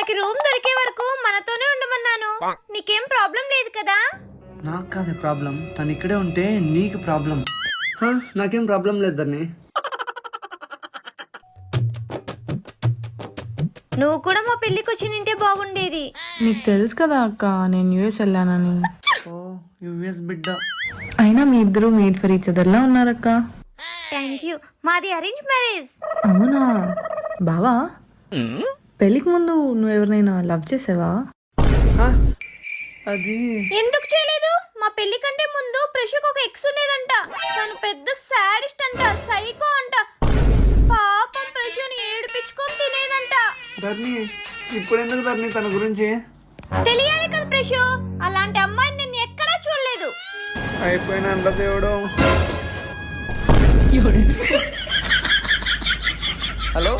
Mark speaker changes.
Speaker 1: మనకి రూమ్ దొరికే వరకు మనతోనే ఉండమన్నాను. నీకేం ప్రాబ్లం లేదు కదా?
Speaker 2: నాకు కాదే ప్రాబ్లం, తను ఇక్కడే ఉంటే నీకు ప్రాబ్లం. నాకేం ప్రాబ్లం లేదు ధరణి.
Speaker 1: నువ్వు కూడా మా పెళ్ళికి వచ్చి నింటే బాగుండేది.
Speaker 3: నీకు తెలుసు కదా అక్క నేను యూఎస్ వెళ్ళానని.
Speaker 2: ఓ యుఎస్ బిడ్డ.
Speaker 3: అయినా మీ ఇద్దరు మేడ్ ఫర్ ఈచ్ అదర్లా ఉన్నారక్క.
Speaker 1: Thank you. మాది అరేంజ్ మ్యారేజ్.
Speaker 3: అవునా బావా, పెళ్ళికి ముందు నువ్వు ఎవరినైనా లవ్ చేసావా?
Speaker 2: అది
Speaker 1: ఎందుకు చేయలేదు? మా పెళ్లి కంటే ముందు ప్రశుకు ఒక ఎక్స్ ఉండేదంట. తను పెద్ద సాడిస్ట్ అంట, సైకో అంట. పాపం ప్రశుని ఏడిపించుకొని తినేదంట.
Speaker 2: ధరణి ఇప్పుడు ఎందుకు ధరణి తన గురించి?
Speaker 1: తెలియాలి కదా ప్రశు, అలాంటి అమ్మాయిని నేను ఎక్కడా చూడలేదు.
Speaker 2: అయిపోయిన అంట దేవుడు. హలో